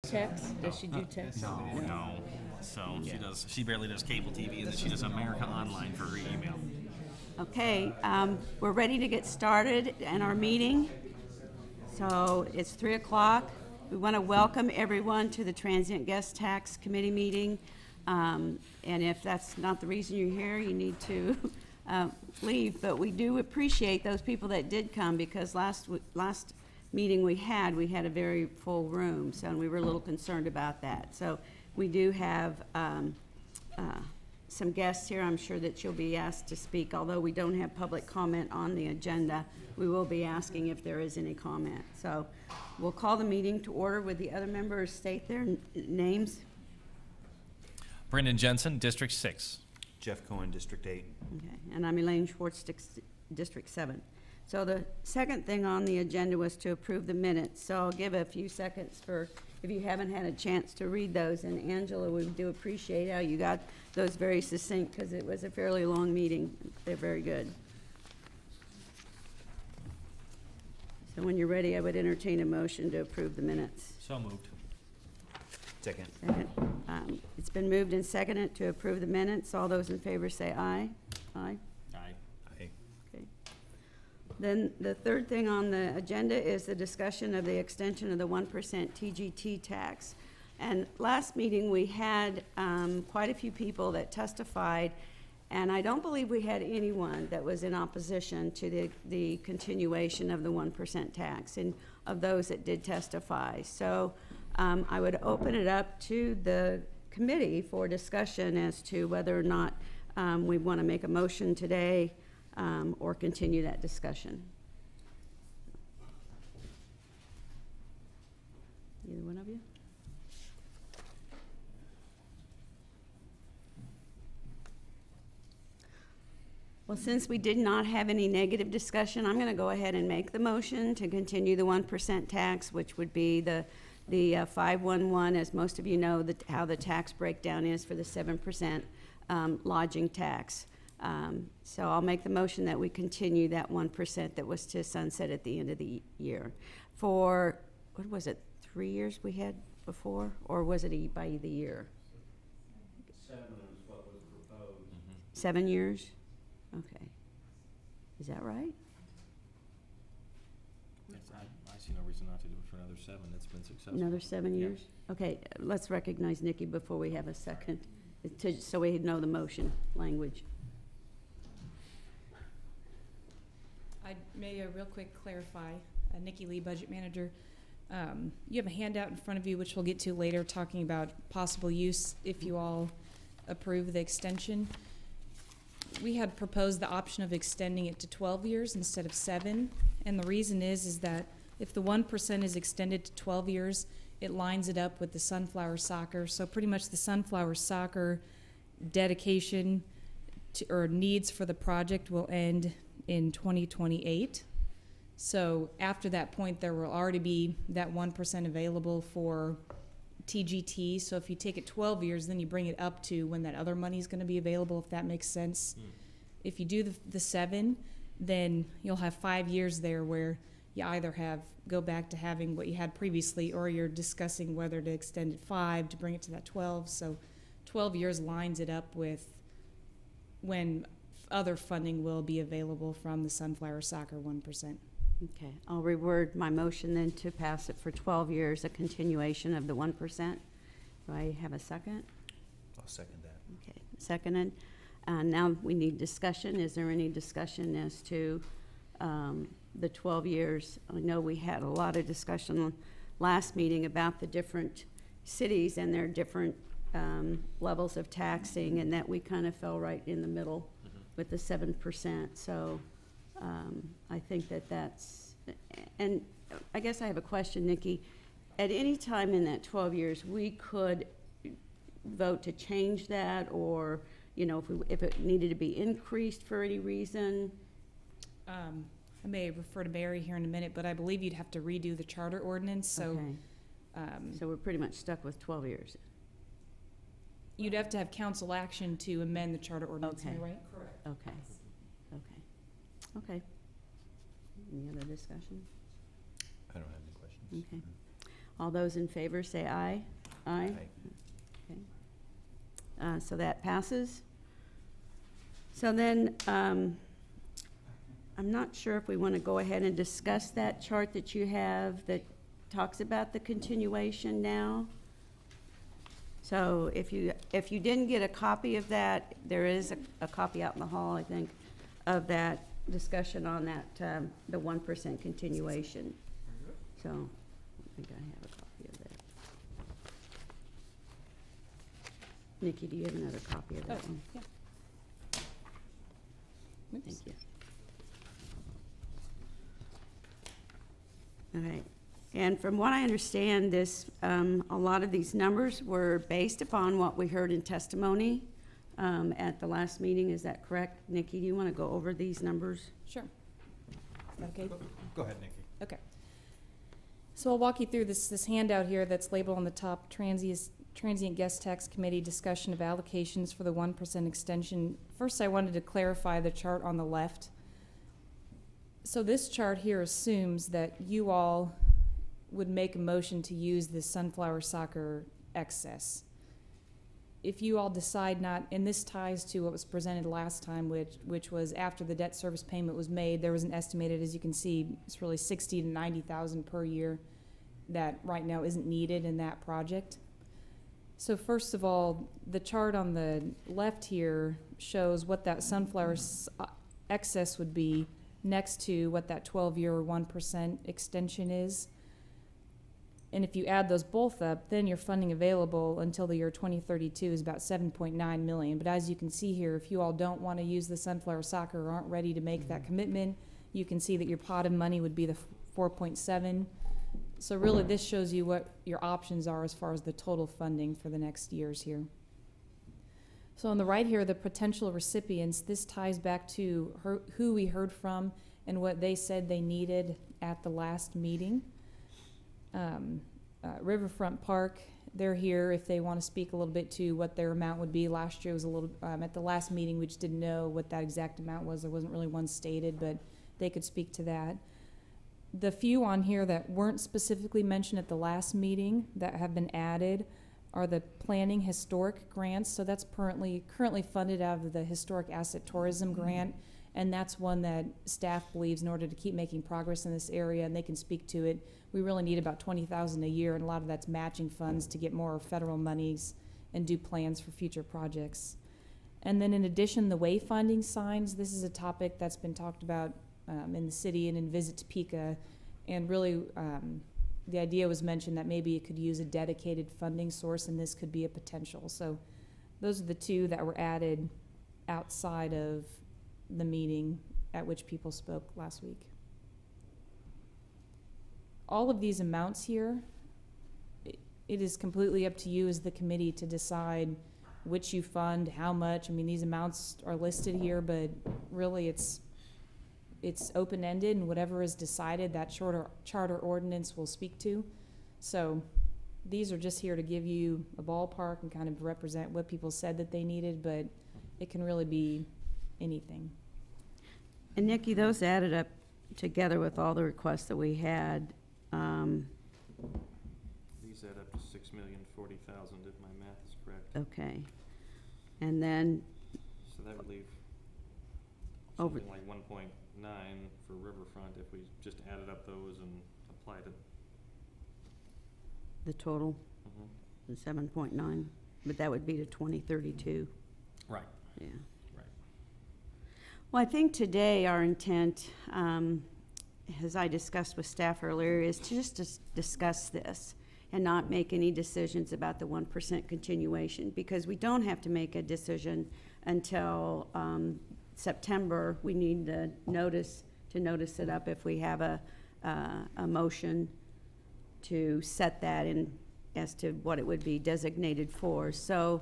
text? Does she do text? No. So she barely does cable TV, and then she does America Online for her email. Okay, we're ready to get started in our meeting. So it's 3 o'clock. We want to welcome everyone to the Transient Guest Tax Committee meeting. And if that's not the reason you're here, you need to leave. But we do appreciate those people that did come, because last meeting we had a very full room, so and we were a little concerned about that. So we do have some guests here. I'm sure that you'll be asked to speak. Although we don't have public comment on the agenda, we will be asking if there is any comment. So we'll call the meeting to order. With the other members state their names. Brendan Jensen, District 6. Jeff Cohen, District 8. Okay, and I'm Elaine Schwartz, District 7. So the second thing on the agenda was to approve the minutes. So I'll give a few seconds for, if you haven't had a chance to read those. And Angela, we do appreciate how you got those very succinct, because it was a fairly long meeting. They're very good. So when you're ready, I would entertain a motion to approve the minutes. So moved. Second. It's been moved and seconded to approve the minutes. All those in favor say aye. Aye. Aye. Aye. Okay. Then the third thing on the agenda is the discussion of the extension of the 1% TGT tax. And last meeting we had quite a few people that testified, and I don't believe we had anyone that was in opposition to the continuation of the 1% tax, and of those that did testify. So I would open it up to the committee for discussion as to whether or not we want to make a motion today or continue that discussion. Either one of you? Well, since we did not have any negative discussion, I'm going to go ahead and make the motion to continue the 1% tax, which would be the 511, as most of you know, how the tax breakdown is for the 7% lodging tax. So I'll make the motion that we continue that 1% that was to sunset at the end of the year. For, what was it, 3 years we had before? Or was it by the year? 7 is what was proposed. 7 years? Okay. Is that right? I see no reason not to do it for another 7. It's been successful. Another 7 years? Yep. Okay, let's recognize Nikki before we have a second, so we know the motion language. I may real quick clarify. Nikki Lee, Budget Manager. You have a handout in front of you, which we'll get to later, talking about possible use if you all approve the extension. We had proposed the option of extending it to 12 years instead of 7, and the reason is that if the 1% is extended to 12 years, it lines it up with the Sunflower Soccer. So pretty much the Sunflower Soccer dedication or needs for the project will end in 2028. So after that point, there will already be that 1% available for TGT. So if you take it 12 years, then you bring it up to when that other money is going to be available, if that makes sense. If you do the 7, then you'll have 5 years there where you either go back to having what you had previously, or you're discussing whether to extend it 5 to bring it to that 12. So 12 years lines it up with when other funding will be available from the Sunflower Soccer 1%. Okay, I'll reword my motion then to pass it for 12 years, a continuation of the 1%. Do I have a second? I'll second that. Okay, seconded. Now we need discussion. Is there any discussion as to the 12 years? I know we had a lot of discussion last meeting about the different cities and their different levels of taxing, and that we kind of fell right in the middle with the 7%. So I think that's, and I guess I have a question, Nikki. At any time in that 12 years, we could vote to change that, or, you know, if it needed to be increased for any reason. I may refer to Barry here in a minute, but I believe you'd have to redo the charter ordinance. So, okay. So we're pretty much stuck with 12 years. You'd have to have council action to amend the charter ordinance, Okay. am I right? Correct. Okay. Okay. Okay. Any other discussion? I don't have any questions. Okay. All those in favor say aye. Aye. Okay. So that passes. So then, I'm not sure if we want to go ahead and discuss that chart that you have that talks about the continuation now. So if you didn't get a copy of that, there is a copy out in the hall, I think, of that discussion on that, the 1% continuation. So I think I have a copy of that. Nikki, do you have another copy of that one? Yeah. Thank you. All right. And from what I understand, this, a lot of these numbers were based upon what we heard in testimony at the last meeting. Is that correct? Nikki, do you want to go over these numbers? Sure. Is that okay? Go ahead, Nikki. Okay. So I'll walk you through this handout here that's labeled on the top, Transient Guest Tax Committee discussion of allocations for the 1% extension. First, I wanted to clarify the chart on the left. So this chart here assumes that you all would make a motion to use this sunflower soccer excess. If you all decide not, and this ties to what was presented last time, which was after the debt service payment was made, there was an estimated, as you can see, it's really 60 to 90,000 per year that right now isn't needed in that project. So first of all, the chart on the left here shows what that sunflower excess would be next to what that 12-year 1% extension is. And if you add those both up, then your funding available until the year 2032 is about 7.9 million. But as you can see here, if you all don't want to use the sunflower soccer or aren't ready to make that commitment, you can see that your pot of money would be the 4.7. So really this shows you what your options are as far as the total funding for the next years here. So on the right here, the potential recipients, this ties back to who we heard from and what they said they needed at the last meeting. Riverfront Park, they're here if they want to speak a little bit to what their amount would be. Last year was a little, at the last meeting, we just didn't know what that exact amount was. There wasn't really one stated, but they could speak to that. The few on here that weren't specifically mentioned at the last meeting that have been added are the planning historic grants. So that's currently funded out of the Historic Asset Tourism Grant, and that's one that staff believes in order to keep making progress in this area, and they can speak to it, we really need about $20,000 a year, and a lot of that's matching funds to get more federal monies and do plans for future projects. And then in addition, the wayfinding signs, this is a topic that's been talked about in the city and in Visit Topeka, and really the idea was mentioned that maybe it could use a dedicated funding source, and this could be a potential. So those are the two that were added outside of the meeting at which people spoke last week. All of these amounts here, it is completely up to you as the committee to decide which you fund, how much. I mean, these amounts are listed here, but really it's open-ended, and whatever is decided, that charter ordinance will speak to. So these are just here to give you a ballpark and kind of represent what people said that they needed, but it can really be anything. And Nikki, those added up together with all the requests that we had. These add up to 6,040,000 if my math is correct. Okay. And then So that would leave over, something like 1.9 for Riverfront if we just added up those and applied it. the total, the 7.9, but that would be to 2032. Right. Yeah. Right. Well, I think today our intent, as I discussed with staff earlier, is to just discuss this and not make any decisions about the 1% continuation, because we don't have to make a decision until September. We need to notice it up if we have a motion to set that in as to what it would be designated for. So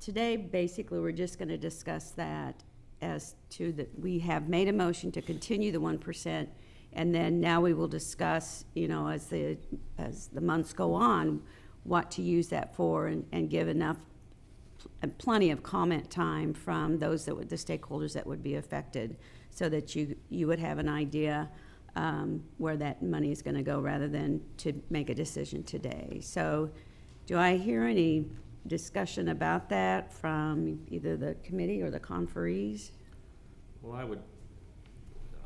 today, basically, we're just going to discuss that as to that we have made a motion to continue the 1%, and then now we will discuss, you know, as the months go on, what to use that for, and give enough, plenty of comment time from those that would, the stakeholders that would be affected, so that you would have an idea where that money is going to go rather than to make a decision today. So do I hear any discussion about that from either the committee or the conferees? Well,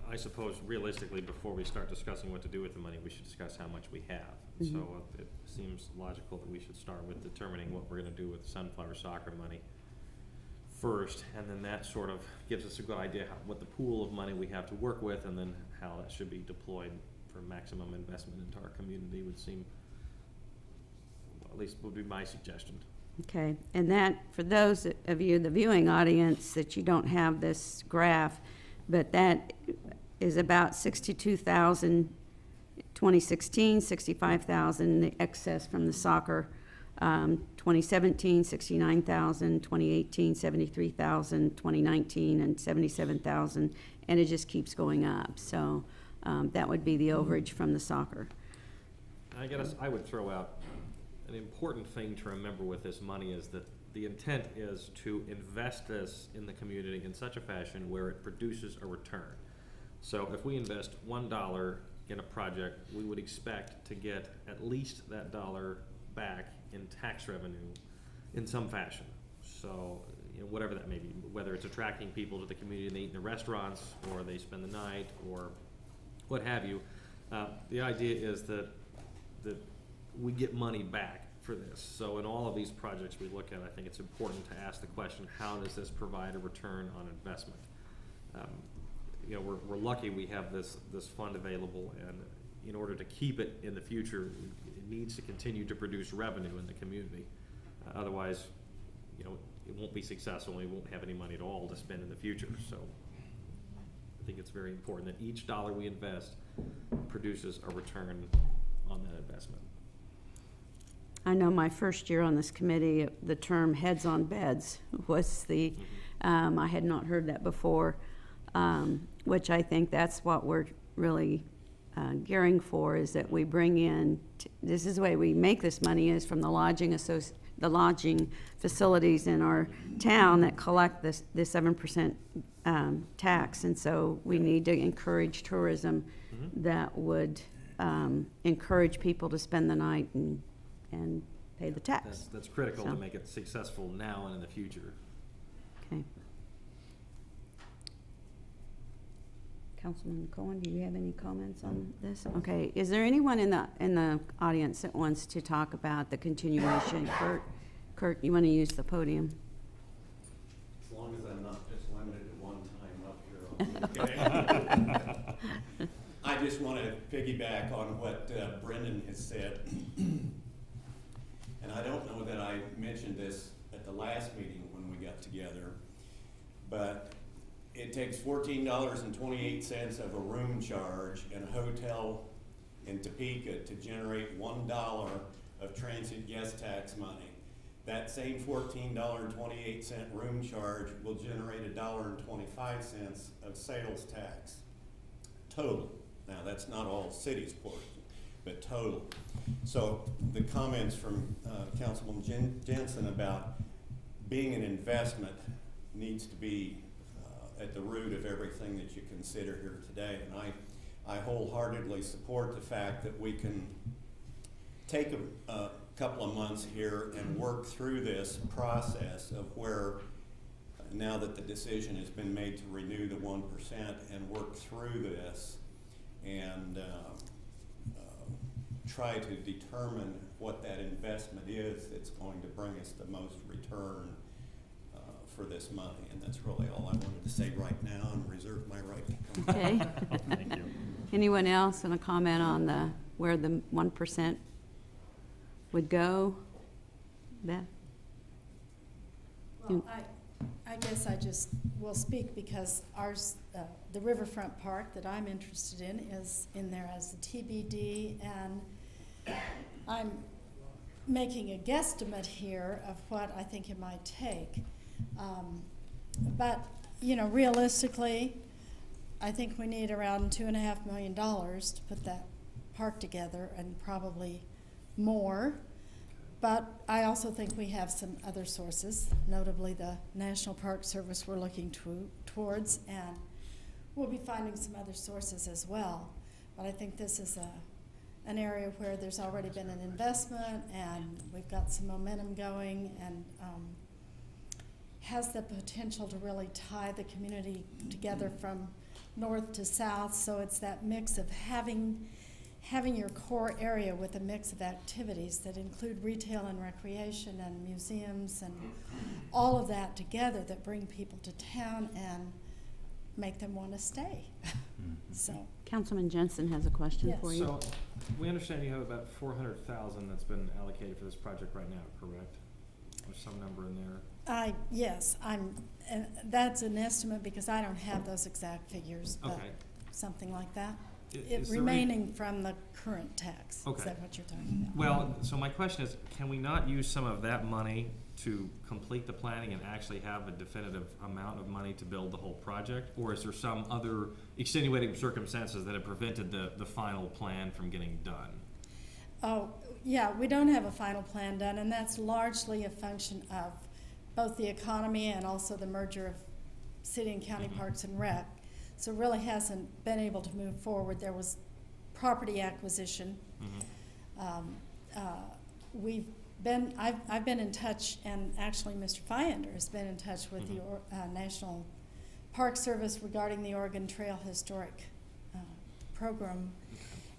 I suppose realistically, before we start discussing what to do with the money, we should discuss how much we have. Mm-hmm. So it seems logical that we should start with determining what we're gonna do with sunflower soccer money first, and then that sort of gives us a good idea what the pool of money we have to work with, and then how that should be deployed for maximum investment into our community would seem, well, at least would be my suggestion. Okay, and that, for those of you, the viewing audience, that you don't have this graph, but that is about 62,000 2016, 65,000 the excess from the soccer. 2017, 69,000, 2018, 73,000, 2019, and 77,000, and it just keeps going up. So that would be the overage from the soccer. I guess I would throw out an important thing to remember with this money is that the intent is to invest this in the community in such a fashion where it produces a return. So if we invest $1 in a project, we would expect to get at least that dollar back in tax revenue in some fashion. So, you know, whatever that may be, whether it's attracting people to the community and they eat in the restaurants, or they spend the night, or what have you. The idea is that we get money back for this. So in all of these projects we look at, I think it's important to ask the question, how does this provide a return on investment? You know, we're lucky we have this fund available, and in order to keep it in the future, it needs to continue to produce revenue in the community. Otherwise, you know, it won't be successful, and we won't have any money at all to spend in the future. So I think it's very important that each dollar we invest produces a return on that investment. I know my first year on this committee, the term heads on beds was the, I had not heard that before, which I think that's what we're really gearing for, is that we bring in, this is the way we make this money, is from the lodging facilities in our town that collect this 7% tax. And so we need to encourage tourism that would encourage people to spend the night and pay the tax. That's critical So. to make it successful now and in the future. Okay. Councilman Cohen, do you have any comments on this? Okay, is there anyone in the audience that wants to talk about the continuation? Kurt, you want to use the podium? As long as I'm not just limited to one time up here. Okay. I just want to piggyback on what Brendan has said. And I don't know that I mentioned this at the last meeting when we got together, but it takes $14.28 of a room charge in a hotel in Topeka to generate $1 of transient guest tax money. That same $14.28 room charge will generate $1.25 of sales tax total. Now, that's not all city's portion, but total. So the comments from Councilwoman Jensen about being an investment needs to be at the root of everything that you consider here today. And I wholeheartedly support the fact that we can take a couple of months here and work through this process of where, now that the decision has been made to renew the 1%, and work through this and try to determine what that investment is that's going to bring us the most return for this money. And that's really all I wanted to say right now, and reserve my right to come. Okay. Thank you. Anyone else want to comment on where the 1% would go? Beth? Well, I guess I just will speak because ours, the Riverfront Park that I'm interested in is in there as the TBD, and I'm making a guesstimate here of what I think it might take. But, you know, realistically, I think we need around $2.5 million to put that park together, and probably more. But I also think we have some other sources, notably the National Park Service we're looking towards, and we'll be finding some other sources as well. But I think this is an area where there's already been an investment, and we've got some momentum going, and has the potential to really tie the community together from north to south. So it's that mix of having your core area with a mix of activities that include retail and recreation and museums and all of that together that bring people to town and make them want to stay. So, Councilman Jensen has a question Yes. for you. So, we understand you have about 400,000 that's been allocated for this project right now, correct? There's some number in there. yes, and that's an estimate because I don't have those exact figures, but Okay. something like that. Is there Remaining from the current tax. Okay. Is that what you're talking about? Well, so my question is, can we not use some of that money to complete the planning and actually have a definitive amount of money to build the whole project? Or is there some other extenuating circumstances that have prevented the final plan from getting done? Oh, yeah, we don't have a final plan done, and that's largely a function of both the economy and also the merger of city and county parks and rec. So it really hasn't been able to move forward. There was property acquisition. I've been in touch, and actually Mr. Fyander has been in touch with the National Park Service regarding the Oregon Trail Historic program.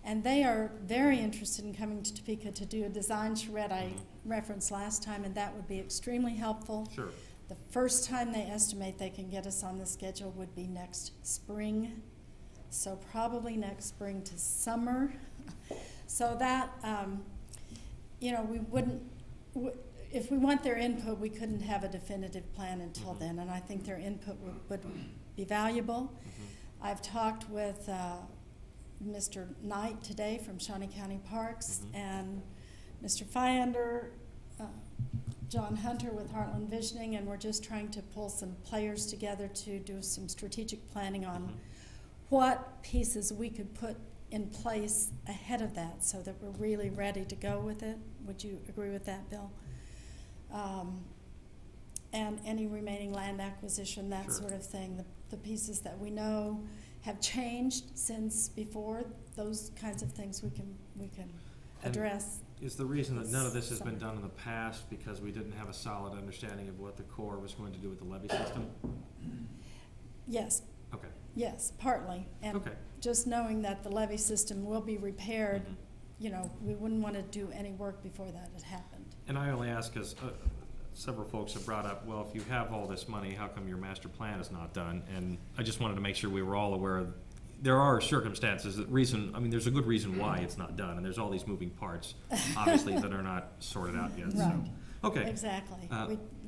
And they are very interested in coming to Topeka to do a design charrette I referenced last time, and that would be extremely helpful. Sure. The first time they estimate they can get us on the schedule would be next spring. So probably next spring to summer. So that, we wouldn't, if we want their input, we couldn't have a definitive plan until then, and I think their input would be valuable. I've talked with Mr. Knight today from Shawnee County Parks, and Mr. Fyander, John Hunter with Heartland Visioning, and we're just trying to pull some players together to do some strategic planning on what pieces we could put in place ahead of that so that we're really ready to go with it. Would you agree with that, Bill? And any remaining land acquisition, that sort of thing, the pieces that we know have changed since before, those kinds of things we can address. Is the reason that none of this has been done in the past because we didn't have a solid understanding of what the Corps was going to do with the levee system? Yes. Okay. Yes, partly. And just knowing that the levee system will be repaired, we wouldn't want to do any work before that had happened. And I only ask because several folks have brought up, well, if you have all this money, how come your master plan is not done? And I just wanted to make sure we were all aware of there are circumstances there's a good reason why it's not done, and there's all these moving parts, obviously, that are not sorted out yet. Right. So, okay. Exactly.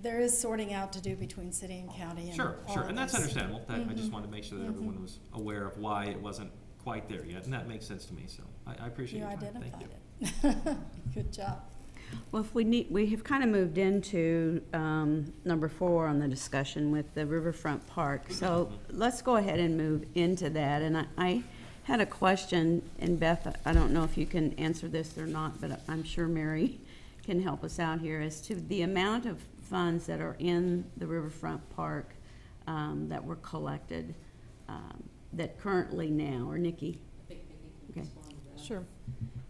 There is sorting out to do between city and county. And sure, and that's this. understandable. I just wanted to make sure that everyone was aware of why it wasn't quite there yet, and that makes sense to me, so I appreciate your time. Identified Thank you. it. Good job. Well, if we have kind of moved into number 4 on the discussion with the Riverfront Park. So let's go ahead and move into that. And I had a question, and Beth, I don't know if you can answer this or not, but I'm sure Mary can help us out here as to the amount of funds that are in the Riverfront Park that were collected that currently now, or Nikki? Okay. Sure.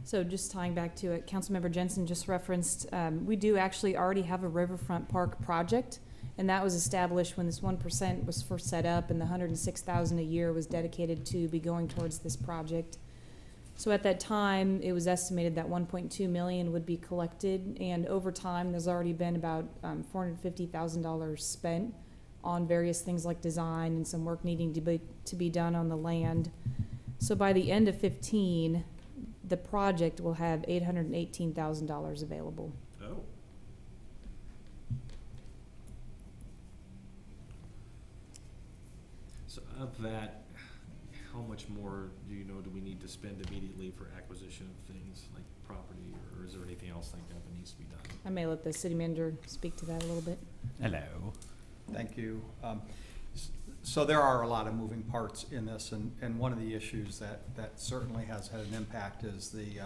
So just tying back to it, Councilmember Jensen just referenced, we do actually already have a Riverfront Park project, and that was established when this 1% was first set up, and the $106,000 a year was dedicated to be going towards this project. So at that time, it was estimated that $1.2 million would be collected, and over time, there's already been about $450,000 spent on various things like design and some work needing to be done on the land. So by the end of 15, the project will have $818,000 available. Oh. So of that, how much more do we need to spend immediately for acquisition of things like property, or is there anything else like that needs to be done? I may let the city manager speak to that a little bit. Hello. Thank you. So there are a lot of moving parts in this, and one of the issues that certainly has had an impact is the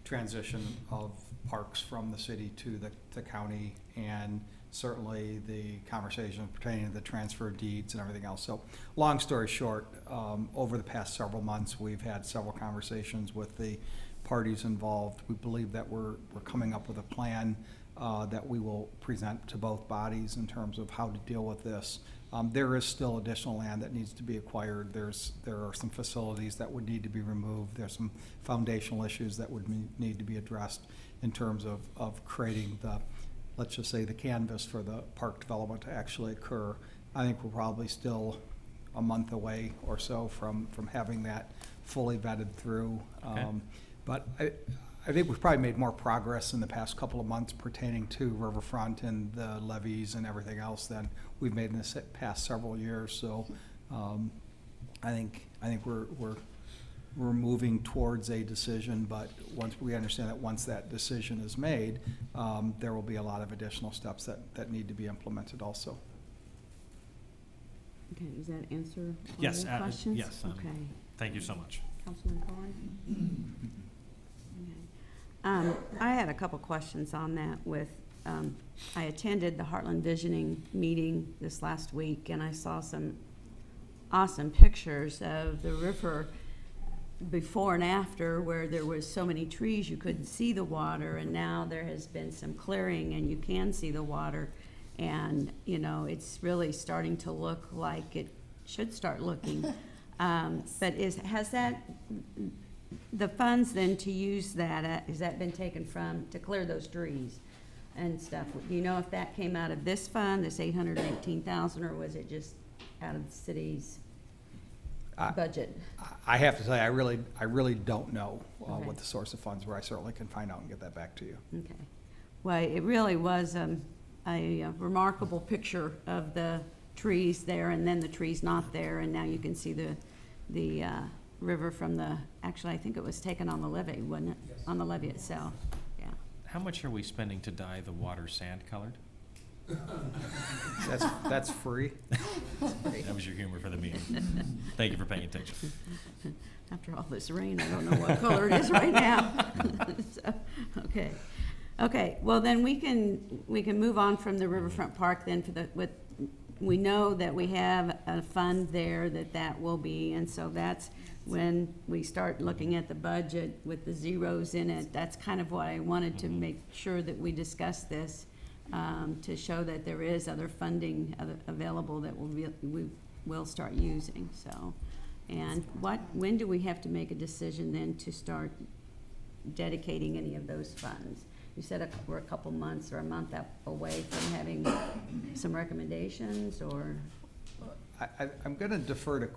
transition of parks from the city to the county, and certainly the conversation pertaining to the transfer of deeds and everything else. So, long story short, over the past several months, we've had several conversations with the parties involved. We believe that we're coming up with a plan that we will present to both bodies in terms of how to deal with this. There is still additional land that needs to be acquired. There are some facilities that would need to be removed. There's some foundational issues that would need to be addressed in terms of creating the, let's just say, the canvas for the park development to actually occur. I think we're probably still a month away or so from having that fully vetted through. Okay. But I think we've probably made more progress in the past couple of months pertaining to Riverfront and the levees and everything else than we've made in the past several years. So I think we're moving towards a decision, but once we understand that once that decision is made, there will be a lot of additional steps that need to be implemented also. Okay, does that answer all Yes, your questions? yes, Okay. Thank you so much. Councilman Cohen? I had a couple questions on that with, I attended the Heartland Visioning meeting this last week, and I saw some awesome pictures of the river before and after, where there was so many trees you couldn't see the water, and now there has been some clearing and you can see the water. And, you know, it's really starting to look like it should start looking. But has that, the funds then to use that, has that been taken from, to clear those trees and stuff? Do you know if that came out of this fund, this $818,000, or was it just out of the city's budget? I have to say, I really don't know Okay. what the source of funds were. I certainly can find out and get that back to you. Okay. Well, it really was a remarkable picture of the trees there and then the trees not there, and now you can see the river from the, actually, I think it was taken on the levee, wasn't it? Yes. On the levee itself, yeah. How much are we spending to dye the water sand colored? That's free. That was your humor for the meeting. Thank you for paying attention. After all this rain, I don't know what color it is right now. So, okay. Okay, well then we can move on from the Riverfront Park then we know that we have a fund there that will be, and so that's when we start looking at the budget with the zeros in it. That's kind of what I wanted to make sure that we discuss this, to show that there is other funding available that we will start using, so. And when do we have to make a decision then to start dedicating any of those funds? You said we're a couple months or a month away from having some recommendations, or? I'm going to defer to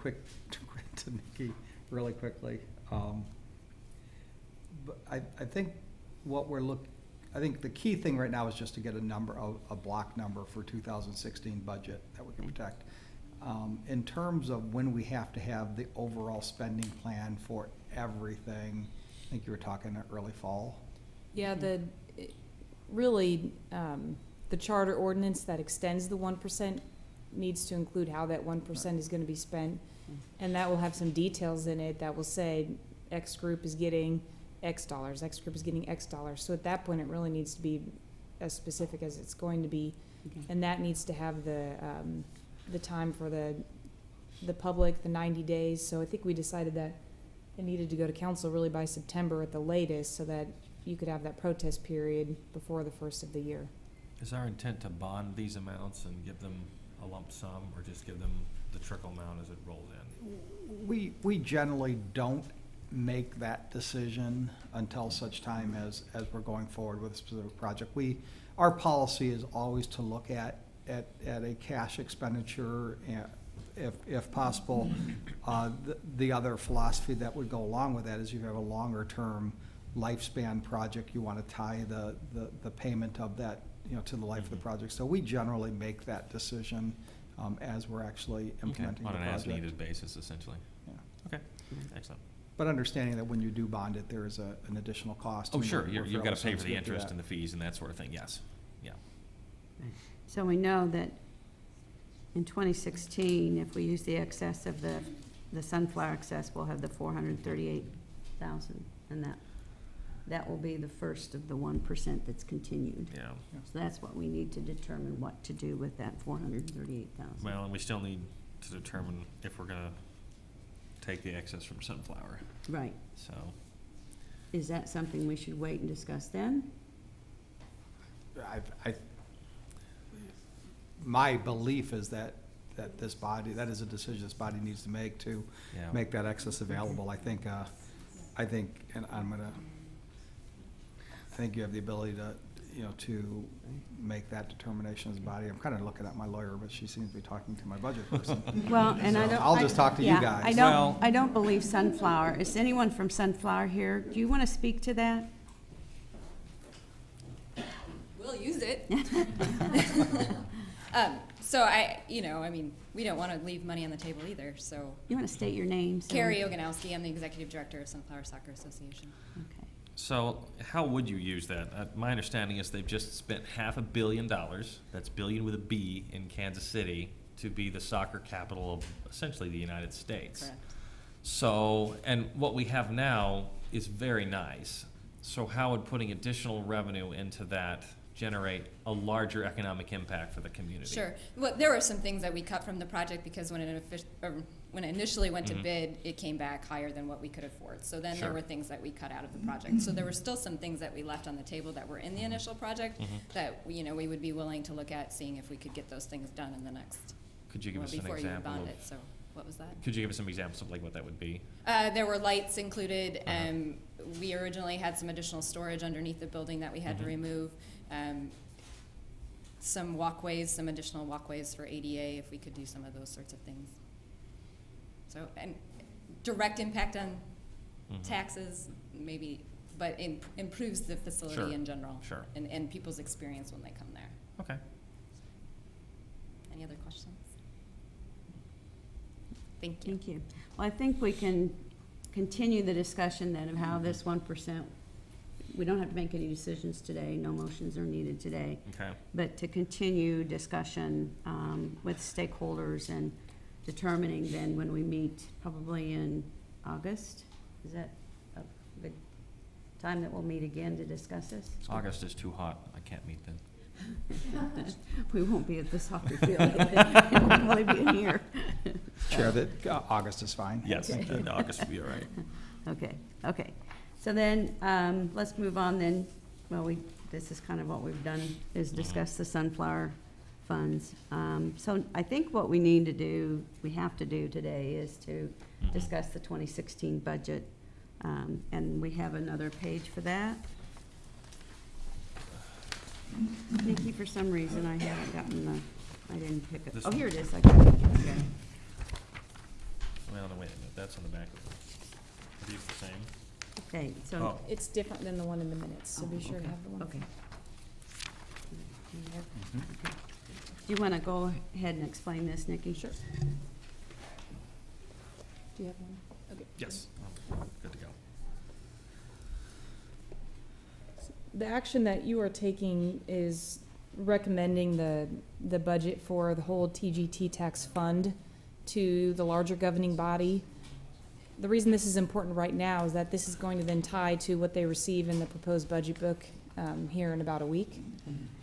Nikki really quickly. But I think I think the key thing right now is just to get a block number for 2016 budget that we can protect. In terms of when we have to have the overall spending plan for everything, I think you were talking early fall. Yeah, the charter ordinance that extends the 1% needs to include how that 1% is going to be spent, and that will have some details in it that will say X group is getting X dollars, X group is getting X dollars. So at that point, it really needs to be as specific as it's going to be, Okay. and that needs to have the time for the public, the 90 days. So I think we decided that it needed to go to council really by September at the latest, so that you could have that protest period before the first of the year. Is our intent to bond these amounts and give them a lump sum, or just give them the trickle amount as it rolls in? We generally don't make that decision until such time as we're going forward with a specific project. Our policy is always to look at a cash expenditure, if possible. The other philosophy that would go along with that is you have a longer term lifespan project. You want to tie the payment of that, to the life of the project. So we generally make that decision as we're actually implementing the On an project. as-needed basis, essentially. Yeah. Okay, excellent. But understanding that when you do bond it, there is an additional cost. Oh, and sure, we're you've got to pay fairly for the sensitive to interest that. and the fees and that sort of thing, yes. Yeah. So we know that in 2016, if we use the excess of the sunflower excess, we'll have the 438,000, and that will be the first of the 1% that's continued. Yeah. So that's what we need to determine what to do with that 438,000. Well, and we still need to determine if we're gonna take the excess from Sunflower, Right. so. Is that something we should wait and discuss then? My belief is that this body, that is a decision this body needs to make to Yeah. make that excess available. I think, and I think you have the ability to, to make that determination as a body. I'm kind of looking at my lawyer, but she seems to be talking to my budget person. Well, and I So don't. I'll just talk to you yeah, guys. I don't believe Sunflower. Is anyone from Sunflower here? Do you want to speak to that? We'll use it. So we don't want to leave money on the table either, so. You want to state your name? So Carrie Oganowski, I'm the executive director of Sunflower Soccer Association. Okay. So how would you use that? My understanding is they've just spent $500 million, that's billion with a B, in Kansas City to be the soccer capital of essentially the United States. Correct. So, and what we have now is very nice. So how would putting additional revenue into that generate a larger economic impact for the community? Sure. Well, there were some things that we cut from the project because when it initially went to bid, it came back higher than what we could afford. So then there Sure. were things that we cut out of the project. So there were still some things that we left on the table that were in the initial project that we would be willing to look at seeing if we could get those things done in the next. Could you give us an before you would example bond of? it. So what was that? Could you give us some examples of like what that would be? There were lights included. We originally had some additional storage underneath the building that we had to remove. Some walkways, some additional walkways for ADA, if we could do some of those sorts of things. So, and direct impact on taxes, maybe, but improves the facility Sure. in general. Sure. And people's experience when they come there. Okay. Any other questions? Thank you. Thank you. Well, I think we can continue the discussion then of how this 1%, we don't have to make any decisions today, no motions are needed today. Okay. But to continue discussion with stakeholders and determining then when we meet, probably in August, is that the time that we'll meet again to discuss this? August is too hot. I can't meet then. We won't be at the soccer field. We'll probably be in here. Chair, that August is fine. Yes, August will be all right. Okay. So then, let's move on then. Well, this is kind of what we've done, is discuss the sunflower funds. So I think what we have to do today is to discuss the 2016 budget. And we have another page for that. Nikki, for some reason, I haven't gotten I didn't pick it. This Oh, one? here it is. I got it. Okay. Well, no, wait a minute. That's on the back of it. Are these the same? Okay, so. Oh. It's different than the one in the minutes, so be sure to have the one. Okay. Do you want to go ahead and explain this, Nikki? Sure. Do you have one? Okay. Yes. Good to go. The action that you are taking is recommending the budget for the whole TGT tax fund to the larger governing body. The reason this is important right now is that this is going to then tie to what they receive in the proposed budget book here in about a week.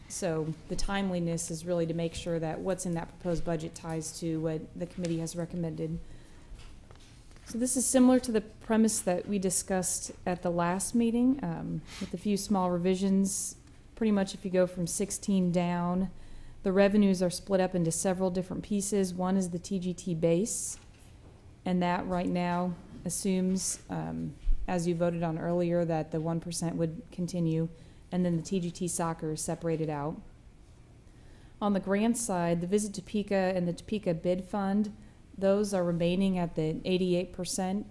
So the timeliness is really to make sure that what's in that proposed budget ties to what the committee has recommended. So this is similar to the premise that we discussed at the last meeting, with a few small revisions. Pretty much if you go from 16 down, the revenues are split up into several different pieces. One is the TGT base, and that right now assumes, as you voted on earlier, that the 1% would continue, and then the TGT soccer is separated out. On the grant side, the Visit Topeka and the Topeka Bid Fund, those are remaining at the 88%.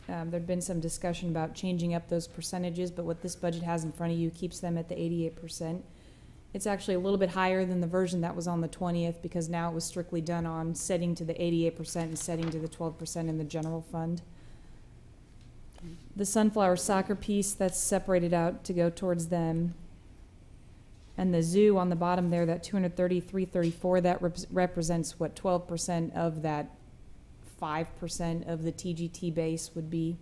There'd been some discussion about changing up those percentages, but what this budget has in front of you keeps them at the 88%. It's actually a little bit higher than the version that was on the 20th because now it was strictly done on setting to the 88% and setting to the 12% in the general fund. The Sunflower Soccer piece, that's separated out to go towards them. And the zoo on the bottom there, that 233.34, that represents what 12% of that 5% of the TGT base would be.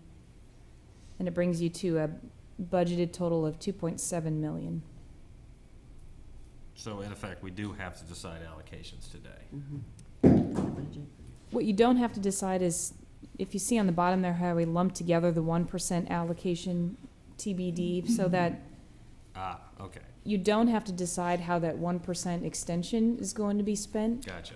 and it brings you to a budgeted total of 2.7 million. So in effect, we do have to decide allocations today. Budget. What you don't have to decide is, if you see on the bottom there how we lump together the 1% allocation TBD, so that Ah, okay, you don't have to decide how that 1% extension is going to be spent. gotcha.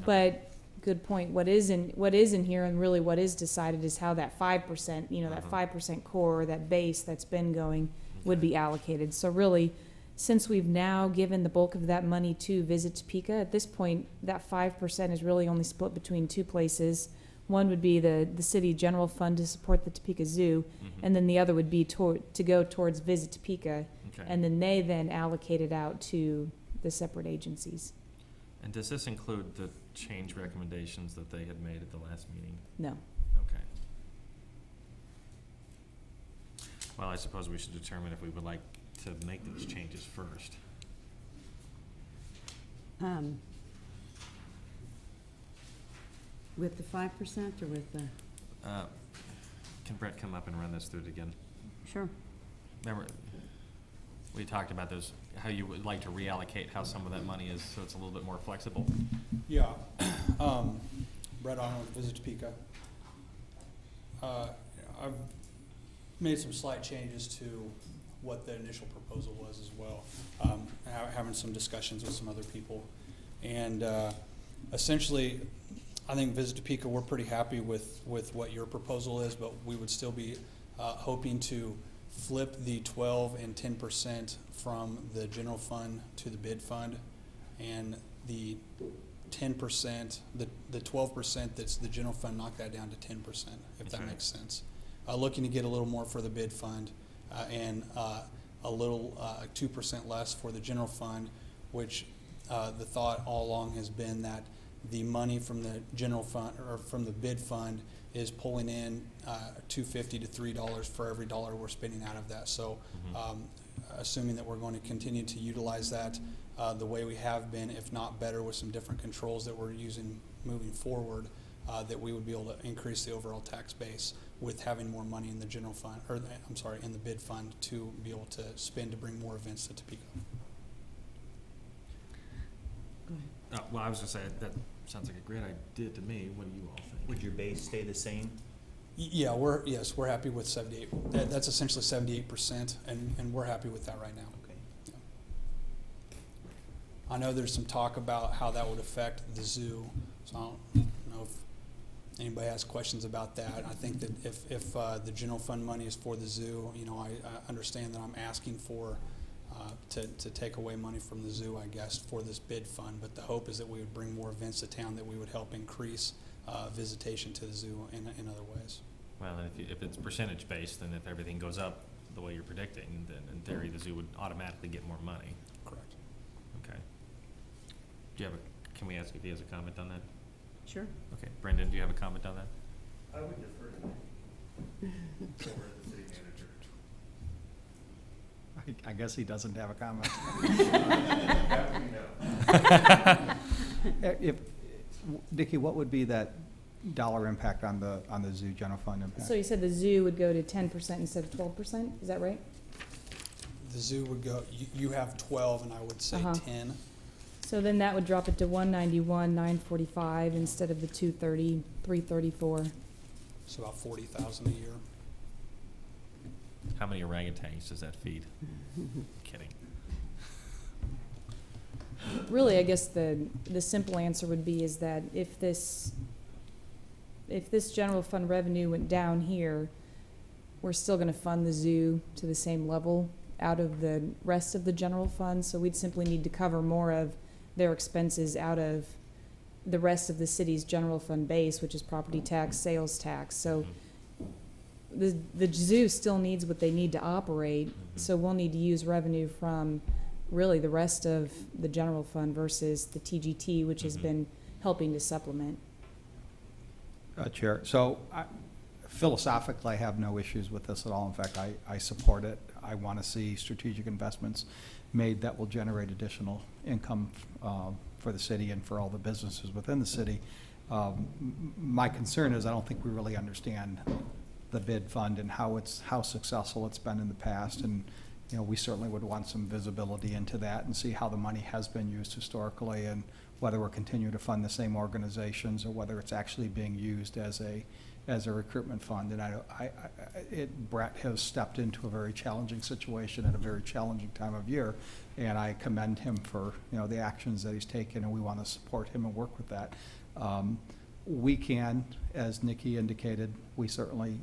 But, good point, what is in here and really what is decided is how that 5%, that 5% core, or that base that's been going, would be allocated. So really, since we've now given the bulk of that money to Visit Topeka, at this point, that 5% is really only split between two places. One would be the city general fund to support the Topeka Zoo, and then the other would be to go towards Visit Topeka, Okay. and then they then allocate it out to the separate agencies. And does this include the change recommendations that they had made at the last meeting? No. Okay. Well, I suppose we should determine if we would like to make those changes first. With the 5% or with the, Can Brett come up and run this through it again? sure. Remember, we talked about those, how you would like to reallocate how some of that money is, so it's a little bit more flexible. Yeah. Brett Arnold, Visit Topeka. I've made some slight changes to what the initial proposal was as well. Having some discussions with some other people. And essentially, I think Visit Topeka, we're pretty happy with what your proposal is, but we would still be hoping to flip the 12 and 10% from the general fund to the bid fund, and the 10%, the 12% that's the general fund, knock that down to 10%, if that Okay. makes sense. Looking to get a little more for the bid fund, and a little 2% less for the general fund, which the thought all along has been that the money from the general fund, or from the bid fund, is pulling in $2.50 to $3 for every dollar we're spending out of that. So assuming that we're going to continue to utilize that the way we have been, if not better, with some different controls that we're using moving forward, that we would be able to increase the overall tax base with having more money in the general fund, or I'm sorry, in the bid fund, to be able to spend to bring more events to Topeka. Go ahead. Well, I was gonna say, that sounds like a great idea to me. What do you all think? Would your base stay the same? Yeah, we're happy with 78. That's essentially 78%, and we're happy with that right now. Okay. I know there's some talk about how that would affect the zoo, so I don't know if anybody has questions about that. I think that if the general fund money is for the zoo, I understand that I'm asking for to take away money from the zoo, I guess, for this bid fund. But the hope is that we would bring more events to town, that we would help increase visitation to the zoo in other ways. Well, and if it's percentage based, then if everything goes up the way you're predicting, then in theory, the zoo would automatically get more money. Correct. Okay. Can we ask if he has a comment on that? Sure. Okay, Brendan, do you have a comment on that? I would defer to the city manager. I guess he doesn't have a comment. That we know. Dickie, what would be that dollar impact on the zoo general fund impact? So you said the zoo would go to 10% instead of 12%, is that right? The zoo would go, you have 12, and I would say 10. So then that would drop it to 191, 945 instead of the 230, 334. So about 40,000 a year. How many orangutans does that feed? Kidding. Really, I guess the simple answer would be is that if this general fund revenue went down here, we're still going to fund the zoo to the same level out of the rest of the general fund. So we'd simply need to cover more of their expenses out of the rest of the city's general fund base, which is property tax, sales tax. So the zoo still needs what they need to operate. So we'll need to use revenue from really the rest of the general fund versus the TGT, which has been helping to supplement. Chair, so philosophically, I have no issues with this at all. In fact, I support it. I want to see strategic investments made that will generate additional income for the city and for all the businesses within the city. My concern is I don't think we really understand the bid fund and how successful it's been in the past. And, you know, we certainly would want some visibility into that and see how the money has been used historically, and whether we're continuing to fund the same organizations or whether it's actually being used as a recruitment fund. And Brett has stepped into a very challenging situation at a very challenging time of year, and I commend him for, you know, the actions that he's taken, and we want to support him and work with that. We can, as Nikki indicated, we certainly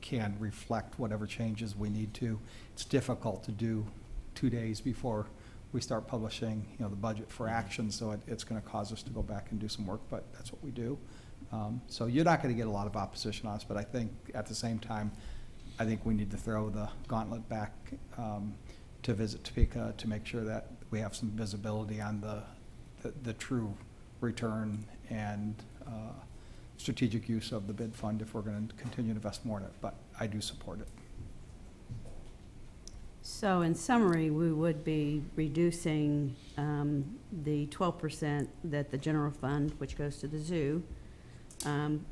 can reflect whatever changes we need to. It's difficult to do 2 days before we start publishing, you know, the budget for action, so it's going to cause us to go back and do some work, but that's what we do. So you're not going to get a lot of opposition on us, but I think at the same time, I think we need to throw the gauntlet back to visit Topeka to make sure that we have some visibility on the true return and strategic use of the bid fund if we're going to continue to invest more in it, but I do support it. So in summary, we would be reducing the 12% that the general fund, which goes to the zoo,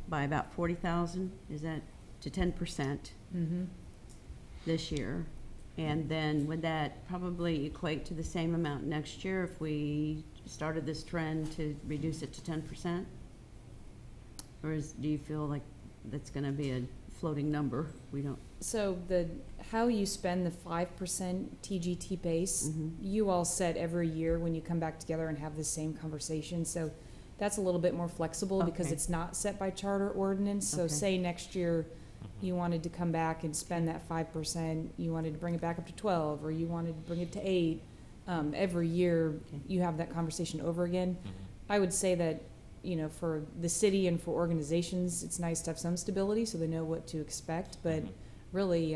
by about 40,000, is that to 10% this year? And then would that probably equate to the same amount next year if we started this trend to reduce it to 10%? Or do you feel like that's going to be a floating number? We don't. So how you spend the 5% TGT base, you all set every year when you come back together and have the same conversation. So that's a little bit more flexible because Okay. it's not set by charter ordinance. So Okay. say next year you wanted to come back and spend that 5%, you wanted to bring it back up to 12, or you wanted to bring it to 8. Every year Okay. you have that conversation over again. I would say that, you know, for the city and for organizations, it's nice to have some stability so they know what to expect. But really,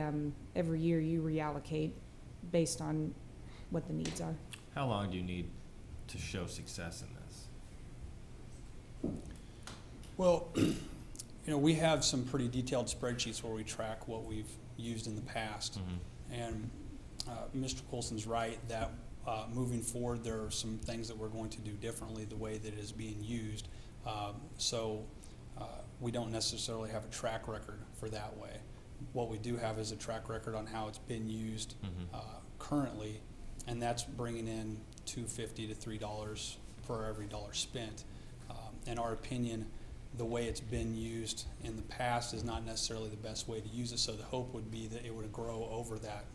every year you reallocate based on what the needs are. How long do you need to show success in this? Well, you know, we have some pretty detailed spreadsheets where we track what we've used in the past. And Mr. Coulson's right that moving forward, there are some things that we're going to do differently the way that it is being used. So we don't necessarily have a track record for that way. What we do have is a track record on how it's been used currently, and that's bringing in $2.50 to $3 for every dollar spent. In our opinion, the way it's been used in the past is not necessarily the best way to use it, so the hope would be that it would grow over that,